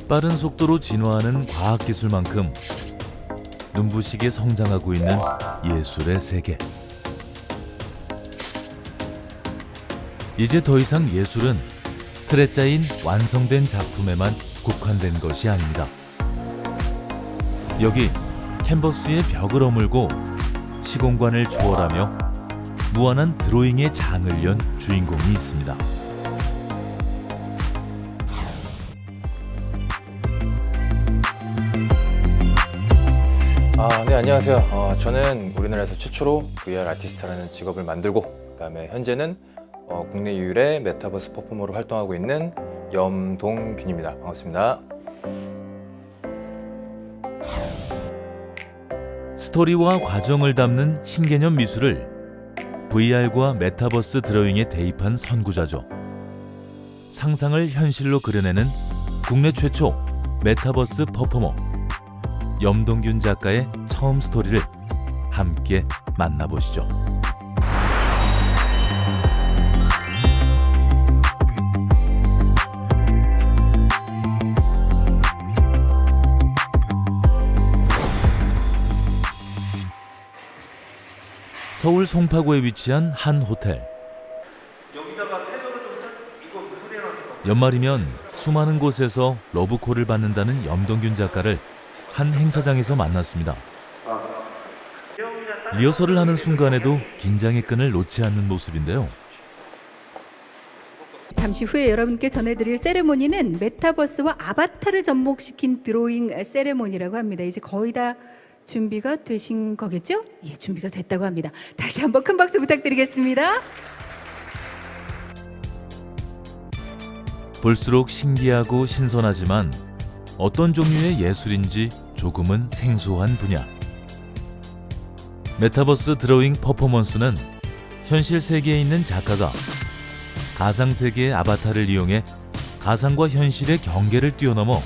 빠른 속도로 진화하는 과학기술만큼 눈부시게 성장하고 있는 예술의 세계. 이제 더 이상 예술은 틀에 짜인 완성된 작품에만 국한된 것이 아닙니다. 여기 캔버스의 벽을 허물고 시공간을 초월하며 무한한 드로잉의 장을 연 주인공이 있습니다. 네, 안녕하세요. 저는 우리나라에서 최초로 VR 아티스트라는 직업을 만들고 그다음에 현재는 국내 유일의 메타버스 퍼포머로 활동하고 있는 염동균입니다. 반갑습니다. 스토리와 과정을 담는 신개념 미술을 VR과 메타버스 드로잉에 대입한 선구자죠. 상상을 현실로 그려내는 국내 최초 메타버스 퍼포머 염동균 작가의 처음 스토리를 함께 만나보시죠. 서울 송파구에 위치한 한 호텔. 여기다가 테너를 좀 이거 무슨 소리 나는 거? 연말이면 수많은 곳에서 러브콜을 받는다는 염동균 작가를 한 행사장에서 만났습니다. 리허설을 하는 순간에도 긴장의 끈을 놓지 않는 모습인데요. 잠시 후에 여러분께 전해드릴 세레모니는 메타버스와 아바타를 접목시킨 드로잉 세레모니라고 합니다. 이제 거의 다 준비가 되신 거겠죠? 예, 준비가 됐다고 합니다. 다시 한번 큰 박수 부탁드리겠습니다. 볼수록 신기하고 신선하지만 어떤 종류의 예술인지 조금은 생소한 분야. 메타버스 드로잉 퍼포먼스는 현실 세계에 있는 작가가 가상 세계의 아바타를 이용해 가상과 현실의 경계를 뛰어넘어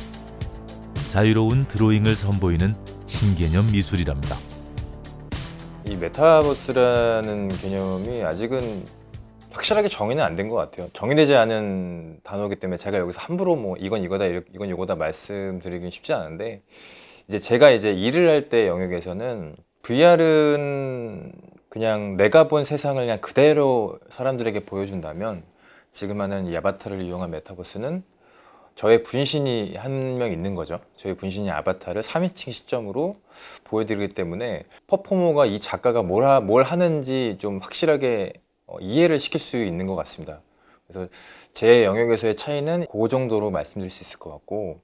자유로운 드로잉을 선보이는 신개념 미술이랍니다. 이 메타버스라는 개념이 아직은 확실하게 정의는 안 된 것 같아요. 정의되지 않은 단어이기 때문에 제가 여기서 함부로 뭐 이건 이거다 이건 이거다 말씀드리긴 쉽지 않은데, 이제 제가 일을 할 때 영역에서는 VR은 그냥 내가 본 세상을 그냥 그대로 사람들에게 보여준다면, 지금 하는 이 아바타를 이용한 메타버스는 저의 분신이 한 명 있는 거죠. 저의 분신이 아바타를 3인칭 시점으로 보여드리기 때문에 퍼포머가 이 작가가 뭘 하는지 좀 확실하게 이해를 시킬 수 있는 것 같습니다. 그래서 제 영역에서의 차이는 그 정도로 말씀드릴 수 있을 것 같고,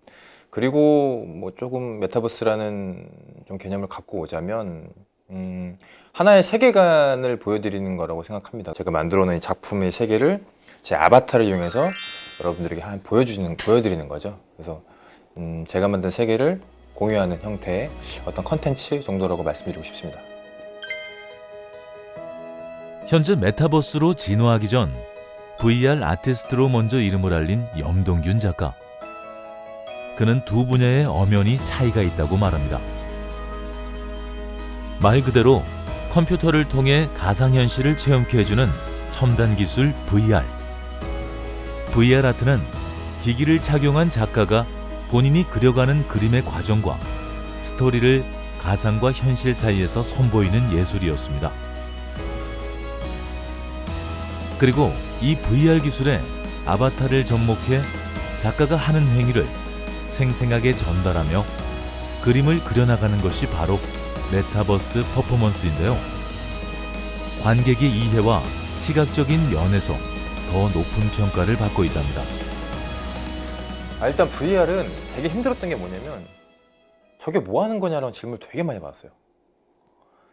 그리고 뭐 조금 메타버스라는 좀 개념을 갖고 오자면 하나의 세계관을 보여드리는 거라고 생각합니다. 제가 만들어놓은 작품의 세계를 제 아바타를 이용해서 여러분들에게 보여드리는 거죠. 그래서 제가 만든 세계를 공유하는 형태의 어떤 컨텐츠 정도라고 말씀드리고 싶습니다. 현재 메타버스로 진화하기 전 VR 아티스트로 먼저 이름을 알린 염동균 작가. 그는 두 분야의 엄연히 차이가 있다고 말합니다. 말 그대로 컴퓨터를 통해 가상현실을 체험케 해주는 첨단 기술 VR. VR 아트는 기기를 착용한 작가가 본인이 그려가는 그림의 과정과 스토리를 가상과 현실 사이에서 선보이는 예술이었습니다. 그리고 이 VR 기술에 아바타를 접목해 작가가 하는 행위를 생생하게 전달하며 그림을 그려나가는 것이 바로 메타버스 퍼포먼스인데요. 관객의 이해와 시각적인 면에서 더 높은 평가를 받고 있답니다. 일단 VR은 되게 힘들었던 게 뭐냐면, 저게 뭐 하는 거냐라는 질문을 되게 많이 받았어요.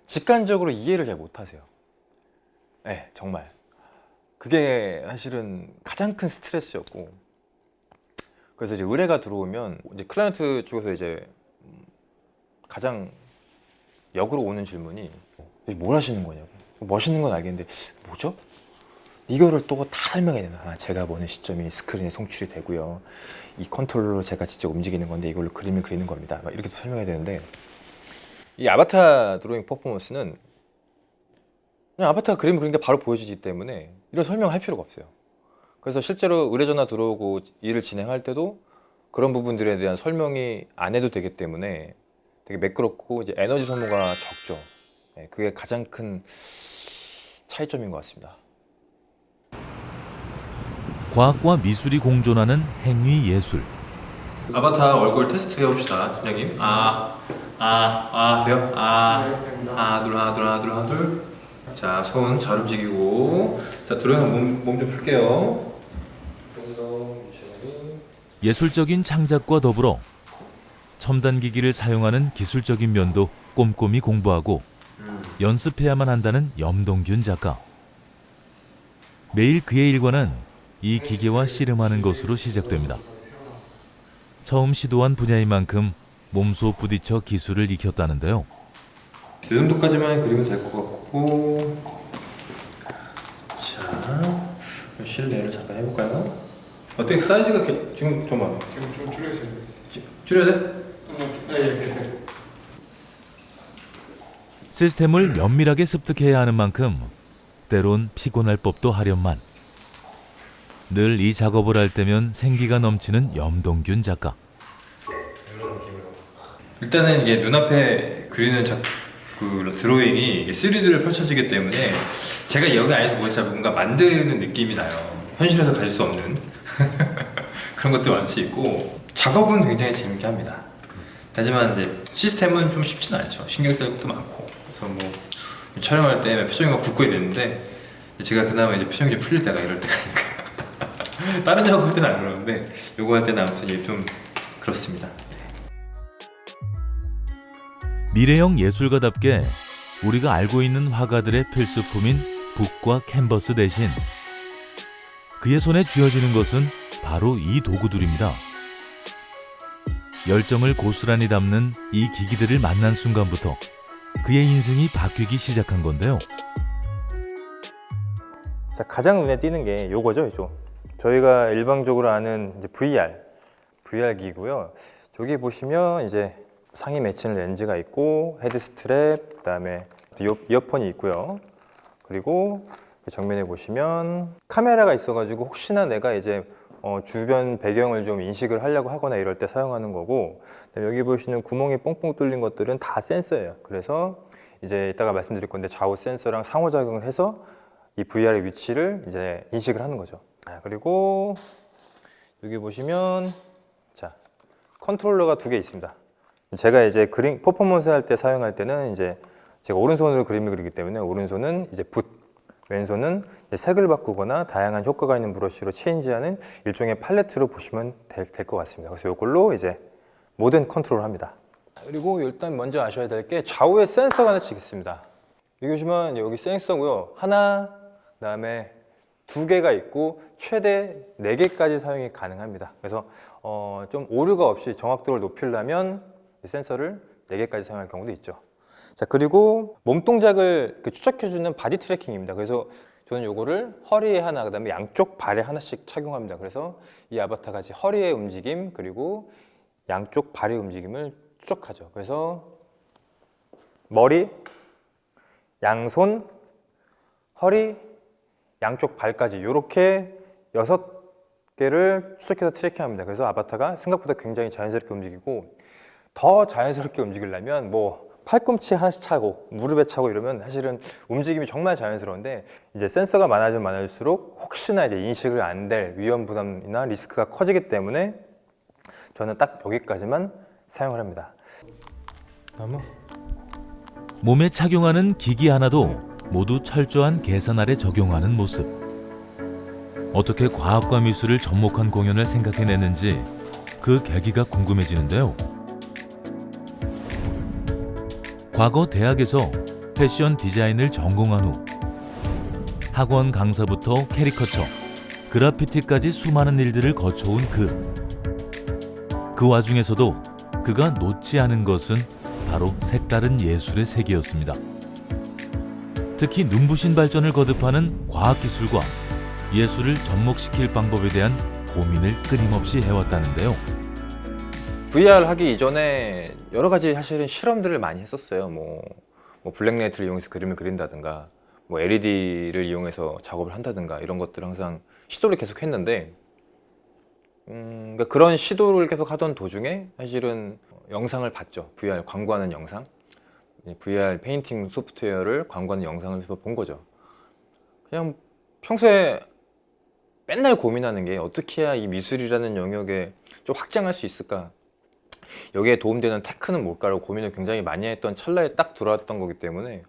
직관적으로 이해를 잘 못하세요. 네, 정말. 그게 사실은 가장 큰 스트레스였고, 그래서 이제 의뢰가 들어오면 이제 클라이언트 쪽에서 이제 가장 역으로 오는 질문이 뭘 하시는 거냐고. 멋있는 건 알겠는데 뭐죠? 이거를 또 다 설명해야 되나? 제가 보는 시점이 스크린에 송출이 되고요, 이 컨트롤러로 제가 직접 움직이는 건데 이걸로 그림을 그리는 겁니다, 막 이렇게 또 설명해야 되는데, 이 아바타 드로잉 퍼포먼스는 그냥 아바타가 그림을 그리는 게 바로 보여지기 때문에 이런 설명을 할 필요가 없어요. 그래서 실제로 의뢰 전화 들어오고 일을 진행할 때도 그런 부분들에 대한 설명이 안 해도 되기 때문에 되게 매끄럽고 이제 에너지 소모가 적죠. 네, 그게 가장 큰 차이점인 것 같습니다. 과학과 미술이 공존하는 행위 예술. 아바타 얼굴 테스트 해봅시다, 팀장님. 돼요? 하나, 둘. 자, 손 잘 움직이고. 자, 들어가면 몸 좀 풀게요. 예술적인 창작과 더불어 첨단 기기를 사용하는 기술적인 면도 꼼꼼히 공부하고 연습해야만 한다는 염동균 작가. 매일 그의 일과는 이 기계와 씨름하는 것으로 시작됩니다. 처음 시도한 분야인 만큼 몸소 부딪혀 기술을 익혔다는데요. 이 정도까지만 그리면 될 것 같고. 자, 실내를 잠깐 해볼까요? 어떻게 사이즈가 지금 잠깐만. 지금 좀 줄여주세요. 줄여야 돼? 예, 됐어요. 시스템을 면밀하게 습득해야 하는 만큼 때론 피곤할 법도 하련만. 늘 이 작업을 할 때면 생기가 넘치는 염동균 작가. 일단은 이게 눈앞에 그리는 그 드로잉이 이게 3D로 펼쳐지기 때문에 제가 여기 안에서 뭔가 만드는 느낌이 나요. 현실에서 가질 수 없는 그런 것도 많이 있고 작업은 굉장히 재밌게 합니다. 하지만 이제 시스템은 좀 쉽지는 않죠. 신경 쓸 것도 많고. 그래서 뭐 촬영할 때 표정이 막 굳고 이랬는데 제가 그나마 이제 표정이 좀 풀릴 때가 이럴 때가니까 다른 작업할 때는 안 그러는데 요거 할 때는 아무튼 이제 좀 그렇습니다. 미래형 예술가답게 우리가 알고 있는 화가들의 필수품인 붓과 캔버스 대신 그의 손에 쥐어지는 것은 바로 이 도구들입니다. 열정을 고스란히 담는 이 기기들을 만난 순간부터 그의 인생이 바뀌기 시작한 건데요. 자, 가장 눈에 띄는 게 요거죠, 이죠. 저희가 일반적으로 아는 이제 VR 기기고요. 저기 보시면 이제 상이 맺히는 렌즈가 있고 헤드 스트랩, 그다음에 이어폰이 있고요. 그리고 정면에 보시면 카메라가 있어가지고 혹시나 내가 이제 주변 배경을 좀 인식을 하려고 하거나 이럴 때 사용하는 거고, 여기 보시는 구멍이 뻥뻥 뚫린 것들은 다 센서예요. 그래서 이제 이따가 말씀드릴 건데 좌우 센서랑 상호작용을 해서 이 VR의 위치를 이제 인식을 하는 거죠. 그리고 여기 보시면 자, 컨트롤러가 2개 있습니다. 제가 이제 퍼포먼스 할 때 사용할 때는 이제 제가 오른손으로 그림을 그리기 때문에 오른손은 이제 붓, 왼손은 이제 색을 바꾸거나 다양한 효과가 있는 브러쉬로 체인지하는 일종의 팔레트로 보시면 될 것 같습니다. 그래서 이걸로 이제 모든 컨트롤을 합니다. 그리고 일단 먼저 아셔야 될 게 좌우에 센서가 하나씩 있습니다. 여기 보시면 여기 센서고요. 하나, 그다음에 2개가 있고 최대 4개까지 사용이 가능합니다. 그래서 좀 오류가 없이 정확도를 높이려면 센서를 4개까지 사용할 경우도 있죠. 자, 그리고 몸 동작을 추적해주는 바디 트래킹입니다. 그래서 저는 요거를 허리에 하나, 그다음에 양쪽 발에 하나씩 착용합니다. 그래서 이 아바타가 같이 허리의 움직임 그리고 양쪽 발의 움직임을 추적하죠. 그래서 머리, 양손, 허리, 양쪽 발까지 이렇게 6개를 추적해서 트래킹합니다. 그래서 아바타가 생각보다 굉장히 자연스럽게 움직이고, 더 자연스럽게 움직이려면 뭐 팔꿈치 하나씩 차고 무릎에 차고 이러면 사실은 움직임이 정말 자연스러운데, 이제 센서가 많아지면 많아질수록 혹시나 이제 인식을 안 될 위험 부담이나 리스크가 커지기 때문에 저는 딱 여기까지만 사용을 합니다. 몸에 착용하는 기기 하나도 모두 철저한 계산 아래 적용하는 모습. 어떻게 과학과 미술을 접목한 공연을 생각해냈는지 그 계기가 궁금해지는데요. 과거 대학에서 패션 디자인을 전공한 후 학원 강사부터 캐리커처, 그래피티까지 수많은 일들을 거쳐온 그 와중에서도 그가 놓지 않은 것은 바로 색다른 예술의 세계였습니다. 특히 눈부신 발전을 거듭하는 과학기술과 예술을 접목시킬 방법에 대한 고민을 끊임없이 해왔다는데요. VR 하기 이전에 여러 가지 사실은 실험들을 많이 했었어요. 뭐 블랙라이트를 이용해서 그림을 그린다든가, 뭐 LED를 이용해서 작업을 한다든가, 이런 것들을 항상 시도를 계속 했는데 그러니까 그런 시도를 계속 하던 도중에 사실은 영상을 봤죠. VR 광고하는 영상, VR 페인팅 소프트웨어를 광고하는 영상을 본 거죠. 그냥 평소에 맨날 고민하는 게 어떻게 해야 이 미술이라는 영역에 좀 확장할 수 있을까, 여기에 도움되는 테크는 뭘까라고 고민을 굉장히 많이 했던 찰나에 딱 들어왔던 거기 때문에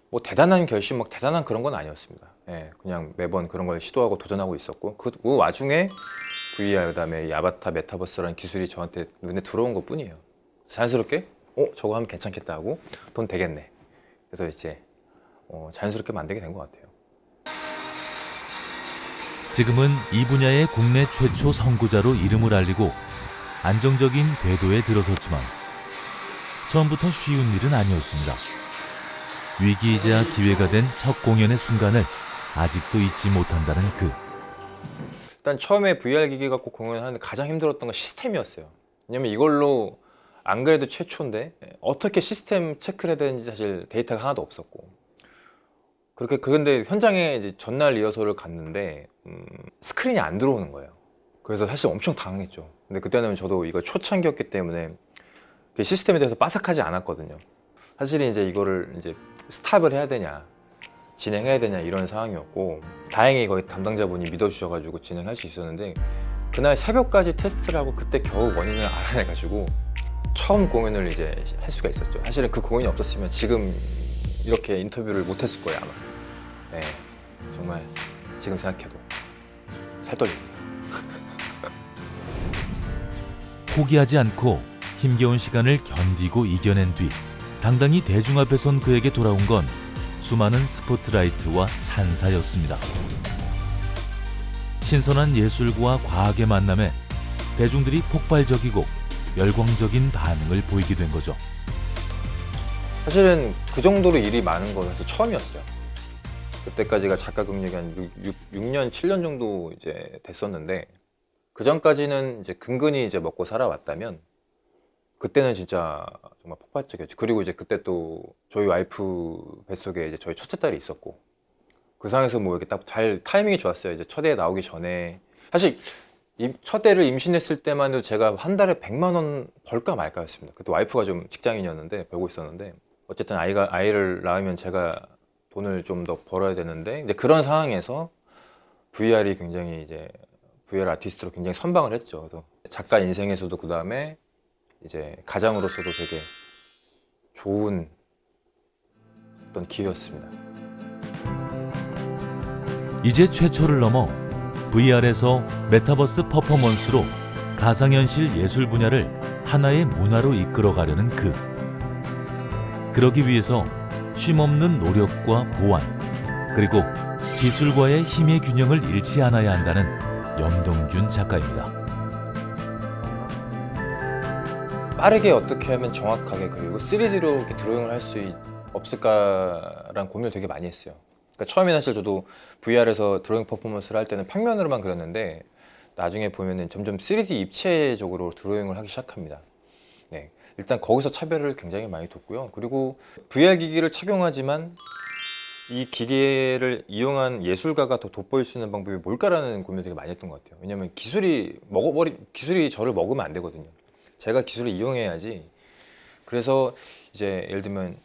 뭐 대단한 결심, 막 대단한 그런 건 아니었습니다. 예, 그냥 매번 그런 걸 시도하고 도전하고 있었고, 그 와중에 VR, 그다음에 이 아바타 메타버스라는 기술이 저한테 눈에 들어온 것 뿐이에요. 자연스럽게 저거 하면 괜찮겠다 하고 돈 되겠네. 그래서 이제 자연스럽게 만들게 된 것 같아요. 지금은 이 분야의 국내 최초 선구자로 이름을 알리고 안정적인 궤도에 들어섰지만 처음부터 쉬운 일은 아니었습니다. 위기이자 기회가 된 첫 공연의 순간을 아직도 잊지 못한다는 그. 일단 처음에 VR 기기 갖고 공연하는데 가장 힘들었던 건 시스템이었어요. 왜냐면 이걸로 안 그래도 최초인데 어떻게 시스템 체크를 해야 되는지 사실 데이터가 하나도 없었고, 그렇게 그런데 현장에 이제 전날 리허설을 갔는데 스크린이 안 들어오는 거예요. 그래서 사실 엄청 당황했죠. 근데 그때는 저도 이거 초창기였기 때문에 시스템에 대해서 빠삭하지 않았거든요. 사실은 이제 이거를 이제 스탑을 해야 되냐, 진행해야 되냐 이런 상황이었고, 다행히 거기 담당자분이 믿어주셔가지고 진행할 수 있었는데, 그날 새벽까지 테스트를 하고 그때 겨우 원인을 알아내가지고 처음 공연을 이제 할 수가 있었죠. 사실은 그 공연이 없었으면 지금 이렇게 인터뷰를 못했을 거예요 아마. 네, 정말 지금 생각해도 살 떨립니다. 포기하지 않고 힘겨운 시간을 견디고 이겨낸 뒤 당당히 대중 앞에 선 그에게 돌아온 건 수많은 스포트라이트와 찬사였습니다. 신선한 예술과 과학의 만남에 대중들이 폭발적이고 열광적인 반응을 보이게 된 거죠. 사실은 그 정도로 일이 많은 건 사실 처음이었어요. 그때까지가 작가 경력이 한 6년, 7년 정도 이제 됐었는데, 그 전까지는 이제 근근히 이제 먹고 살아왔다면 그때는 진짜 정말 폭발적이었죠. 그리고 이제 그때 또 저희 와이프 뱃속에 이제 저희 첫째 딸이 있었고, 그 상황에서 뭐 이렇게 딱 잘 타이밍이 좋았어요. 이제 첫애 나오기 전에. 사실 첫애를 임신했을 때만 해도 제가 한 달에 100만 원 벌까 말까였습니다. 그때 와이프가 좀 직장인이었는데 벌고 있었는데, 어쨌든 아이를 낳으면 제가 돈을 좀 더 벌어야 되는데, 이제 그런 상황에서 VR이 굉장히 이제 VR 아티스트로 굉장히 선방을 했죠. 그래서 작가 인생에서도 그 다음에 이제 가장으로서도 되게 좋은 어떤 기회였습니다. 이제 최초를 넘어 VR에서 메타버스 퍼포먼스로 가상현실 예술 분야를 하나의 문화로 이끌어가려는 그. 그러기 위해서 쉼없는 노력과 보완, 그리고 기술과의 힘의 균형을 잃지 않아야 한다는 염동균 작가입니다. 빠르게 어떻게 하면 정확하게, 그리고 3D로 이렇게 드로잉을 할 수 없을까라는 고민을 되게 많이 했어요. 그러니까 처음에는 사실 저도 VR에서 드로잉 퍼포먼스를 할 때는 평면으로만 그렸는데, 나중에 보면은 점점 3D 입체적으로 드로잉을 하기 시작합니다. 네, 일단 거기서 차별을 굉장히 많이 뒀고요. 그리고 VR 기기를 착용하지만 이 기계를 이용한 예술가가 더 돋보일 수 있는 방법이 뭘까라는 고민을 되게 많이 했던 것 같아요. 왜냐면 기술이 저를 먹으면 안 되거든요. 제가 기술을 이용해야지. 그래서 이제 예를 들면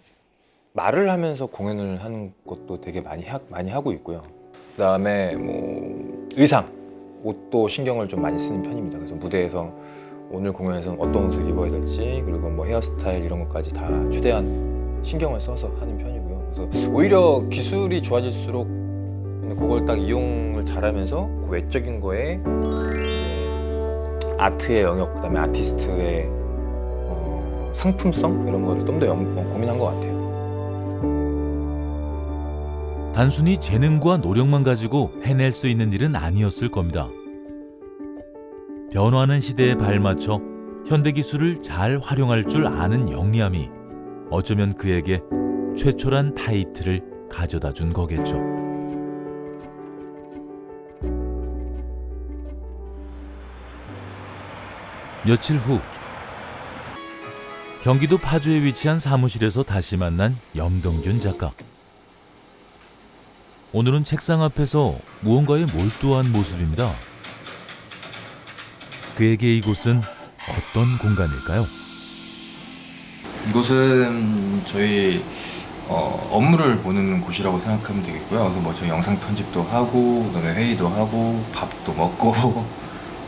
말을 하면서 공연을 하는 것도 되게 많이 하고 있고요. 그다음에 뭐 의상, 옷도 신경을 좀 많이 쓰는 편입니다. 그래서 무대에서 오늘 공연에서 어떤 옷을 입어야 될지, 그리고 뭐 헤어스타일 이런 것까지 다 최대한 신경을 써서 하는 편이고요. 그래서 오히려 기술이 좋아질수록 그걸 딱 이용을 잘하면서 그 외적인 거에 아트의 영역, 그다음에 아티스트의 상품성 이런 거를 좀 더 고민한 것 같아요. 단순히 재능과 노력만 가지고 해낼 수 있는 일은 아니었을 겁니다. 변화하는 시대에 발맞춰 현대기술을 잘 활용할 줄 아는 영리함이 어쩌면 그에게 최초란 타이틀을 가져다 준 거겠죠. 며칠 후 경기도 파주에 위치한 사무실에서 다시 만난 염동균 작가. 오늘은 책상 앞에서 무언가에 몰두한 모습입니다. 그에게 이곳은 어떤 공간일까요? 이곳은 저희 업무를 보는 곳이라고 생각하면 되겠고요. 그래서 뭐 저희 영상 편집도 하고, 그다음에 회의도 하고, 밥도 먹고,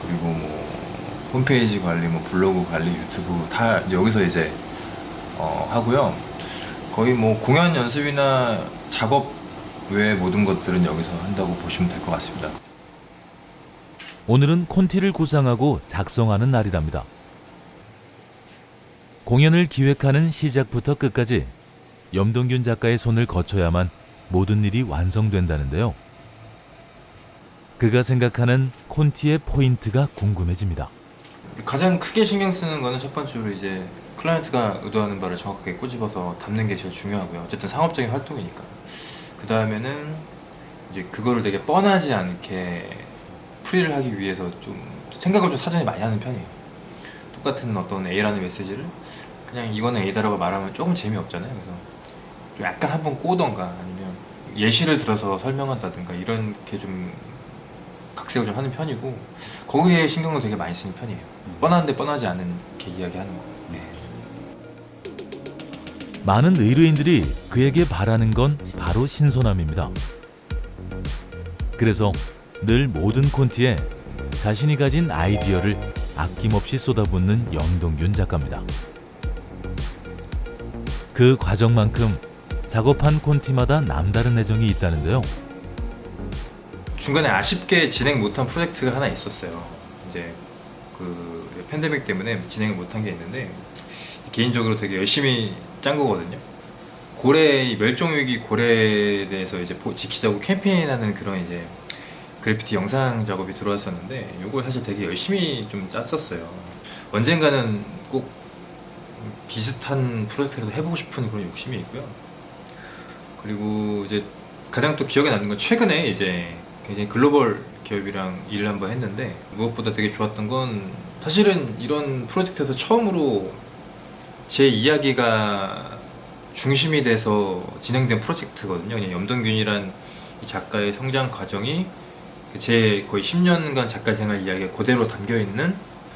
그리고 뭐 홈페이지 관리, 뭐 블로그 관리, 유튜브 다 여기서 이제 하고요. 거의 뭐 공연 연습이나 작업 외의 모든 것들은 여기서 한다고 보시면 될 것 같습니다. 오늘은 콘티를 구상하고 작성하는 날이랍니다. 공연을 기획하는 시작부터 끝까지 염동균 작가의 손을 거쳐야만 모든 일이 완성된다는데요. 그가 생각하는 콘티의 포인트가 궁금해집니다. 가장 크게 신경 쓰는 거는 첫 번째로 이제 클라이언트가 의도하는 바를 정확하게 꼬집어서 담는 게 제일 중요하고요. 어쨌든 상업적인 활동이니까. 그 다음에는 이제 그거를 되게 뻔하지 않게 풀이를 하기 위해서 좀 생각을 좀 사전에 많이 하는 편이에요. 똑같은 어떤 A라는 메시지를 그냥 이거는 A다라고 말하면 조금 재미없잖아요. 그래서 좀 약간 한번 꼬던가 아니면 예시를 들어서 설명한다든가 이렇게 좀 각색을 좀 하는 편이고, 거기에 신경을 되게 많이 쓰는 편이에요. 뻔한데 뻔하지 않게 이야기하는 거. 네. 많은 의뢰인들이 그에게 바라는 건 바로 신선함입니다. 그래서 늘 모든 콘티에 자신이 가진 아이디어를 아낌없이 쏟아붓는 염동균 작가입니다. 그 과정만큼 작업한 콘티마다 남다른 애정이 있다는데요. 중간에 아쉽게 진행 못한 프로젝트가 하나 있었어요. 이제 그 팬데믹 때문에 진행을 못한 게 있는데, 개인적으로 되게 열심히 짠 거거든요. 고래, 멸종위기 고래에 대해서 이제 지키자고 캠페인하는 그런 이제 그래피티 영상 작업이 들어왔었는데, 이걸 사실 되게 열심히 좀 짰었어요. 언젠가는 꼭 비슷한 프로젝트라도 해보고 싶은 그런 욕심이 있고요. 그리고 이제 가장 또 기억에 남는 건 최근에 이제 굉장히 글로벌 기업이랑 일을 한번 했는데, 무엇보다 되게 좋았던 건 사실은 이런 프로젝트에서 처음으로 제 이야기가 중심이 돼서 진행된 프로젝트거든요. 그냥 염동균이란 이 작가의 성장 과정이 제 거의 10년간 작가 생활 이야기가 그대로 담겨있는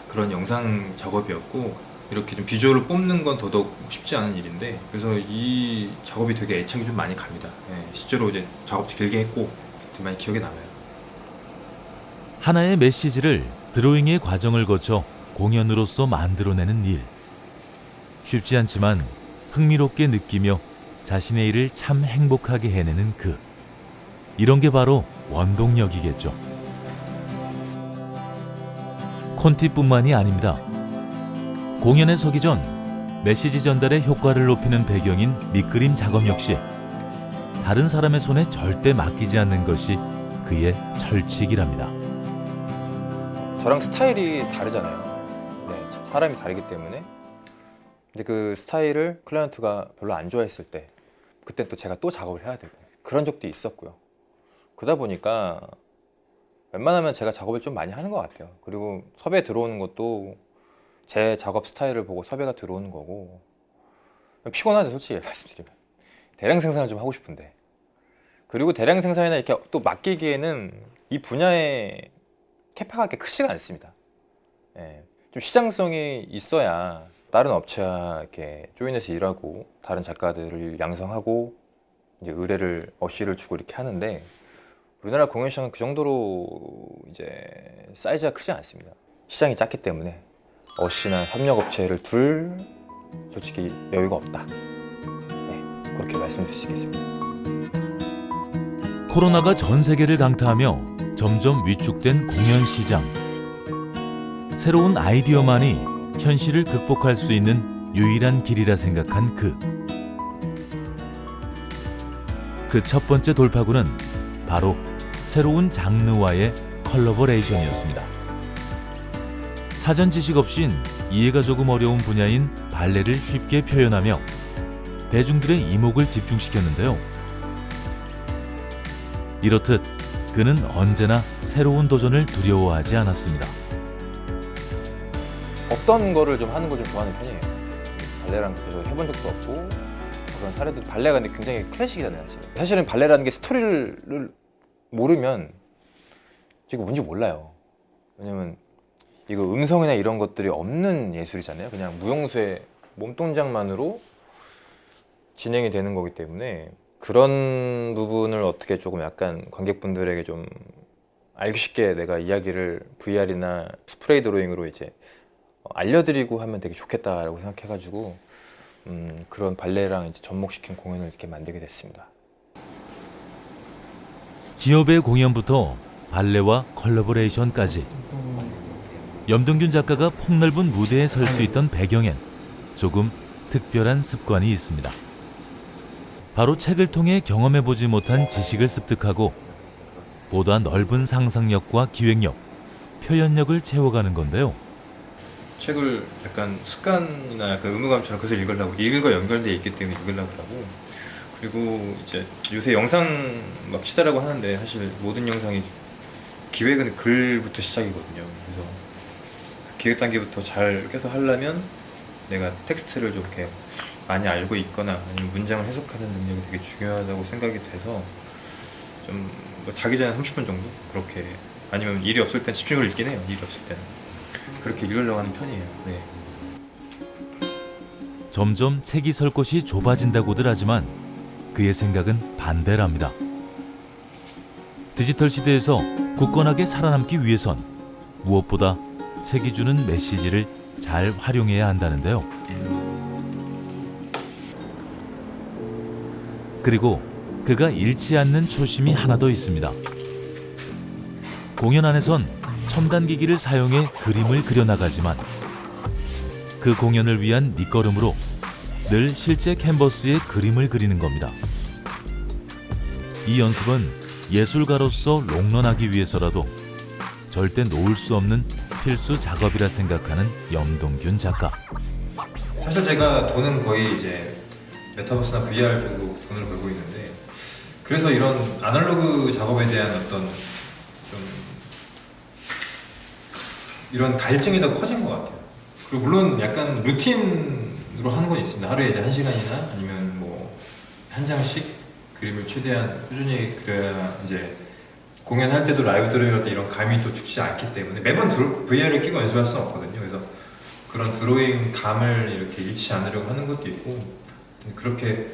그런 영상 작업이었고, 이렇게 좀 비주얼을 뽑는 건 더더욱 쉽지 않은 일인데, 그래서 이 작업이 되게 애착이 좀 많이 갑니다. 예, 실제로 이제 작업도 길게 했고 되게 많이 기억에 남아요. 하나의 메시지를 드로잉의 과정을 거쳐 공연으로서 만들어내는 일. 쉽지 않지만 흥미롭게 느끼며 자신의 일을 참 행복하게 해내는 그. 이런 게 바로 원동력이겠죠. 콘티뿐만이 아닙니다. 공연에 서기 전 메시지 전달의 효과를 높이는 배경인 밑그림 작업 역시 다른 사람의 손에 절대 맡기지 않는 것이 그의 철칙이랍니다. 저랑 스타일이 다르잖아요. 네, 사람이 다르기 때문에. 근데 그 스타일을 클라이언트가 별로 안 좋아했을 때, 그때 또 제가 또 작업을 해야 되고 그런 적도 있었고요. 그러다 보니까 웬만하면 제가 작업을 좀 많이 하는 것 같아요. 그리고 섭외 들어오는 것도 제 작업 스타일을 보고 섭외가 들어오는 거고, 피곤하죠, 솔직히 말씀드리면. 대량 생산을 좀 하고 싶은데, 그리고 대량 생산이나 이렇게 또 맡기기에는 이 분야의 캐파가 그렇게 크지가 않습니다. 예, 좀 시장성이 있어야 다른 업체와 이렇게 조인해서 일하고 다른 작가들을 양성하고 이제 의뢰를 어시를 주고 이렇게 하는데, 우리나라 공연 시장은 그 정도로 이제 사이즈가 크지 않습니다. 시장이 작기 때문에 어시나 협력 업체를 둘 솔직히 여유가 없다. 네, 그렇게 말씀드릴 수 있겠습니다. 코로나가 전 세계를 강타하며 점점 위축된 공연 시장. 새로운 아이디어만이 현실을 극복할 수 있는 유일한 길이라 생각한 그. 그 첫 번째 돌파구는 바로 새로운 장르와의 컬러버레이션이었습니다. 사전 지식 없인 이해가 조금 어려운 분야인 발레를 쉽게 표현하며 대중들의 이목을 집중시켰는데요. 이렇듯 그는 언제나 새로운 도전을 두려워하지 않았습니다. 어떤 거를 좀 하는 걸 좀 좋아하는 편이에요. 발레랑 계속 해본 적도 없고 그런 사례들. 발레가 근데 굉장히 클래식이잖아요. 사실은 발레라는 게 스토리를 모르면 지금 뭔지 몰라요. 왜냐면 이거 음성이나 이런 것들이 없는 예술이잖아요. 그냥 무용수의 몸동작만으로 진행이 되는 거기 때문에 그런 부분을 어떻게 조금 약간 관객분들에게 좀 알기 쉽게 내가 이야기를 VR이나 스프레이 드로잉으로 이제 알려드리고 하면 되게 좋겠다라고 생각해가지고 그런 발레랑 이제 접목시킨 공연을 이렇게 만들게 됐습니다. 기업의 공연부터 발레와 컬래버레이션까지 염동균 작가가 폭넓은 무대에 설 수 있던 배경엔 조금 특별한 습관이 있습니다. 바로 책을 통해 경험해보지 못한 지식을 습득하고 보다 넓은 상상력과 기획력, 표현력을 채워가는 건데요. 책을 약간 습관이나 약간 의무감처럼 그래서 읽으려고, 일과 연결돼 있기 때문에 읽으려고 하고, 그리고 이제 요새 영상 막 시대라고 하는데 사실 모든 영상이 기획은 글부터 시작이거든요. 그래서 그 기획 단계부터 잘 계속 하려면 내가 텍스트를 좀 이렇게 많이 알고 있거나 아니면 문장을 해석하는 능력이 되게 중요하다고 생각이 돼서 좀 뭐 자기 전에 30분 정도 그렇게, 아니면 일이 없을 땐 집중을 읽긴 해요. 일이 없을 때는 그렇게 읽으려고 하는 편이에요. 네. 점점 책이 설 곳이 좁아진다고들 하지만 그의 생각은 반대랍니다. 디지털 시대에서 굳건하게 살아남기 위해선 무엇보다 책이 주는 메시지를 잘 활용해야 한다는데요. 그리고 그가 잃지 않는 초심이 하나 더 있습니다. 공연 안에선 첨단 기기를 사용해 그림을 그려나가지만 그 공연을 위한 밑거름으로 늘 실제 캔버스에 그림을 그리는 겁니다. 이 연습은 예술가로서 롱런하기 위해서라도 절대 놓을 수 없는 필수 작업이라 생각하는 염동균 작가. 사실 제가 돈은 거의 이제 메타버스나 VR 쪽으로 돈을 벌고 있는데, 그래서 이런 아날로그 작업에 대한 어떤 좀 이런 갈증이 더 커진 것 같아요. 그리고 물론 약간 루틴으로 하는 건 있습니다. 하루에 이제 1시간이나 아니면 뭐 한 장씩 그림을 최대한 꾸준히 그려야 이제 공연할 때도 라이브 드로잉 할 때 이런 감이 또 죽지 않기 때문에 매번 VR을 끼고 연습할 수는 없거든요. 그래서 그런 드로잉 감을 이렇게 잃지 않으려고 하는 것도 있고, 그렇게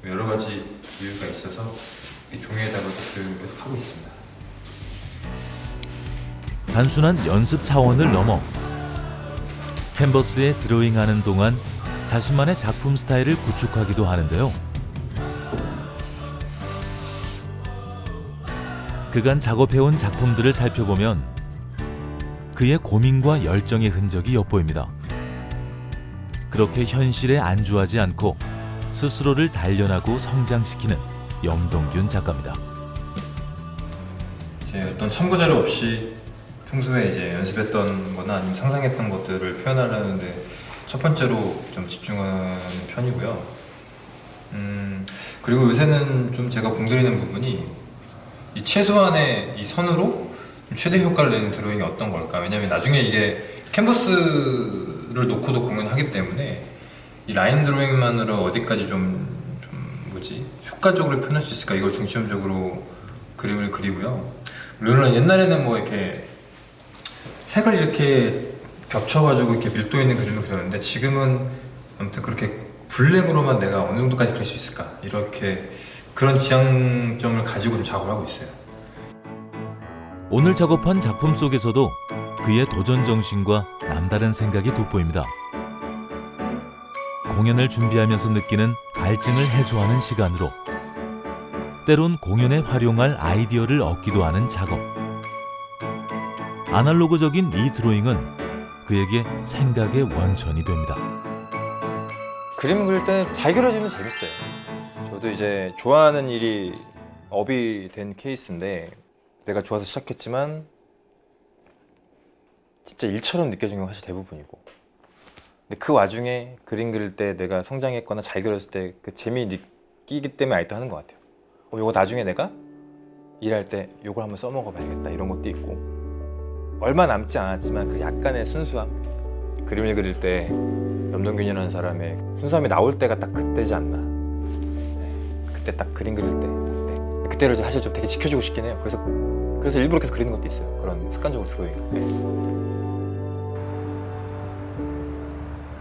여러 가지 이유가 있어서 이 종이에다가 계속 하고 있습니다. 단순한 연습 차원을 넘어 캔버스에 드로잉하는 동안 자신만의 작품 스타일을 구축하기도 하는데요. 그간 작업해온 작품들을 살펴보면 그의 고민과 열정의 흔적이 엿보입니다. 그렇게 현실에 안주하지 않고 스스로를 단련하고 성장시키는 염동균 작가입니다. 제 어떤 참고 자료 없이 평소에 이제 연습했던 거나 아니면 상상했던 것들을 표현하려는데 첫 번째로 좀 집중하는 편이고요. 그리고 요새는 좀 제가 공들이는 부분이 이 최소한의 이 선으로 좀 최대 효과를 내는 드로잉이 어떤 걸까? 왜냐면 나중에 이게 캔버스를 놓고도 공연하기 때문에 이 라인 드로잉만으로 어디까지 좀 효과적으로 표현할 수 있을까? 이걸 중점적으로 그림을 그리고요. 물론 옛날에는 뭐 이렇게 색을 이렇게 겹쳐가지고 이렇게 밀도 있는 그림을 그렸는데, 지금은 아무튼 그렇게 블랙으로만 내가 어느 정도까지 그릴 수 있을까? 이렇게 그런 지향점을 가지고 좀 작업을 하고 있어요. 오늘 작업한 작품 속에서도 그의 도전 정신과 남다른 생각이 돋보입니다. 공연을 준비하면서 느끼는 갈증을 해소하는 시간으로 때론 공연에 활용할 아이디어를 얻기도 하는 작업. 아날로그적인 이 드로잉은 그에게 생각의 원천이 됩니다. 그림 그릴 때 잘 그려지면 재밌어요. 저도 이제 좋아하는 일이 업이 된 케이스인데, 내가 좋아서 시작했지만 진짜 일처럼 느껴진 건 사실 대부분이고, 근데 그 와중에 그림 그릴 때 내가 성장했거나 잘 그렸을 때 그 재미 느끼기 때문에 아직도 하는 것 같아요. 이거 나중에 내가 일할 때 이걸 한번 써먹어 봐야겠다, 이런 것도 있고, 얼마 남지 않았지만 그 약간의 순수함, 그림을 그릴 때 염동균이라는 사람의 순수함이 나올 때가 딱 그때지 않나. 그때 딱 그림 그릴 때 그때를 사실 좀 되게 지켜주고 싶긴 해요. 그래서 일부러 계속 그리는 것도 있어요. 그런 습관적으로 드로잉.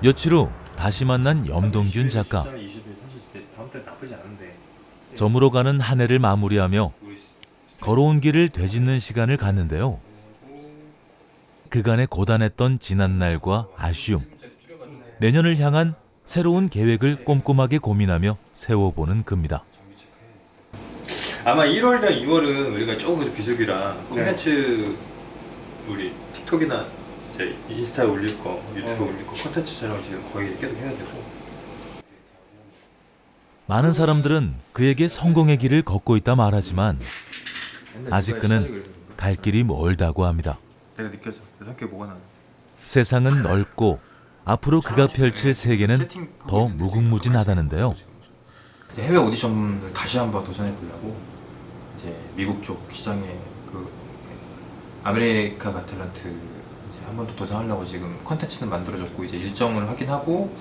며칠 후 다시 만난 염동균 작가. 20일, 30일 다음 달 나쁘지 않은데. 점으로 가는 한 해를 마무리하며 걸어온 길을 되짚는 시간을 갖는데요. 그간의 고단했던 지난날과 아쉬움, 내년을 향한 새로운 계획을 꼼꼼하게 고민하며 세워보는 그입니다. 아마 1월이랑 2월은 우리가 조금 비수기라 콘텐츠 우리 틱톡이나 이제 인스타에 올릴 거, 유튜브에 올릴 거 콘텐츠 촬영을 지금 거의 계속 해야 되고. 많은 사람들은 그에게 성공의 길을 걷고 있다 말하지만 아직 그는 갈 길이 멀다고 합니다. 내가 느껴져. 내 성격이 뭐가 나는. 세상은 넓고 앞으로 그가 펼칠 세계는 더 무궁무진하다는데요. 이제 해외 오디션을 다시 한번 도전해 보려고 이제 미국 쪽 시장에 그 아메리카 갓 탤런트 이제 한 번 더 도전하려고 지금 컨텐츠는 만들어졌고 이제 일정을 확인하고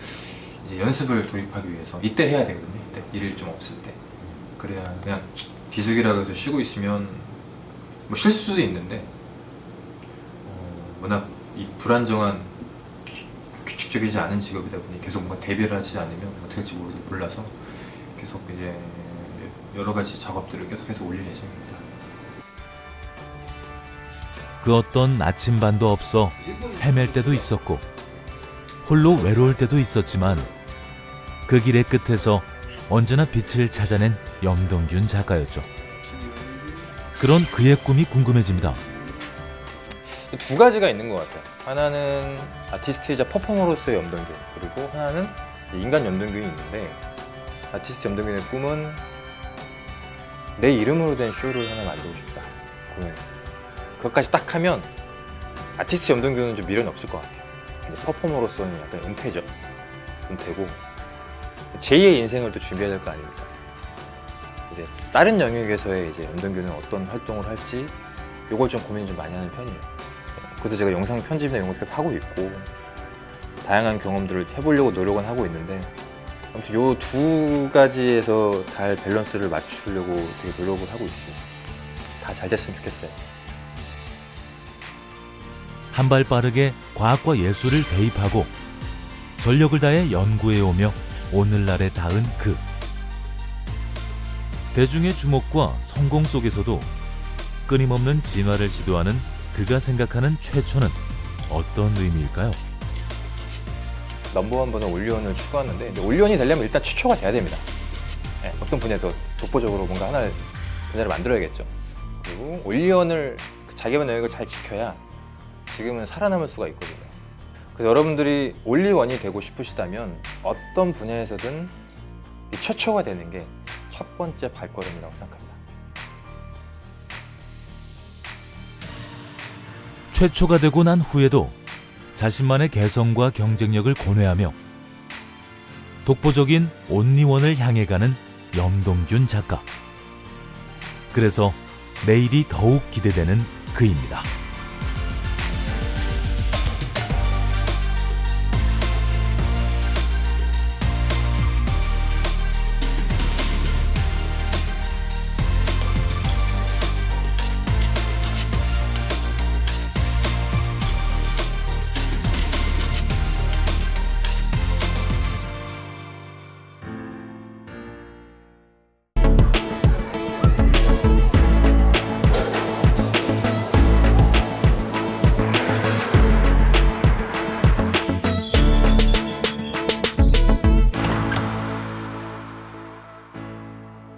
이제 연습을 돌입하기 위해서 이때 해야 되거든요. 이때 일이 좀 없을 때 그래야 그냥 비수기라고 해서 쉬고 있으면 뭐 쉴 수도 있는데 워낙 이 불안정한 규칙적이지 않은 직업이다 보니 계속 뭔가 대비를 하지 않으면 어떻게 할지 몰라서 계속 이제 여러 가지 작업들을 계속해서 올릴 예정입니다. 그 어떤 나침반도 없어 헤맬 때도 있었고 홀로 외로울 때도 있었지만 그 길의 끝에서 언제나 빛을 찾아낸 염동균 작가였죠. 그런 그의 꿈이 궁금해집니다. 두 가지가 있는 것 같아요. 하나는 아티스트이자 퍼포머로서의 염동균, 그리고 하나는 인간 염동균이 있는데, 아티스트 염동균의 꿈은 내 이름으로 된 쇼를 하나 만들고 싶다. 공연. 그것까지 딱 하면 아티스트 염동균은 좀 미련이 없을 것 같아요. 근데 퍼포머로서는 약간 은퇴죠. 은퇴고 제2의 인생을 또 준비해야 될 거 아닙니까? 이제 다른 영역에서의 이제 염동균은 어떤 활동을 할지 이걸 좀 고민 좀 많이 하는 편이에요. 그래도 제가 영상 편집이나 이런 것도 계속 하고 있고 다양한 경험들을 해보려고 노력은 하고 있는데, 아무튼 요 두 가지에서 잘 밸런스를 맞추려고 되게 노력을 하고 있습니다. 다 잘 됐으면 좋겠어요. 한 발 빠르게 과학과 예술을 대입하고 전력을 다해 연구해오며 오늘날에 닿은 그. 대중의 주목과 성공 속에서도 끊임없는 진화를 시도하는 그가 생각하는 최초는 어떤 의미일까요? 넘버원 번호 올리원을 추구하는데, 올리원이 되려면 일단 최초가 돼야 됩니다. 네, 어떤 분야에서 독보적으로 뭔가 하나를 분야를 만들어야겠죠. 그리고 올리원을 자기의 영역을 잘 지켜야 지금은 살아남을 수가 있거든요. 그래서 여러분들이 올리원이 되고 싶으시다면 어떤 분야에서든 이 최초가 되는 게 첫 번째 발걸음이라고 생각합니다. 최초가 되고 난 후에도 자신만의 개성과 경쟁력을 고뇌하며 독보적인 온리원을 향해 가는 염동균 작가. 그래서 내일이 더욱 기대되는 그입니다.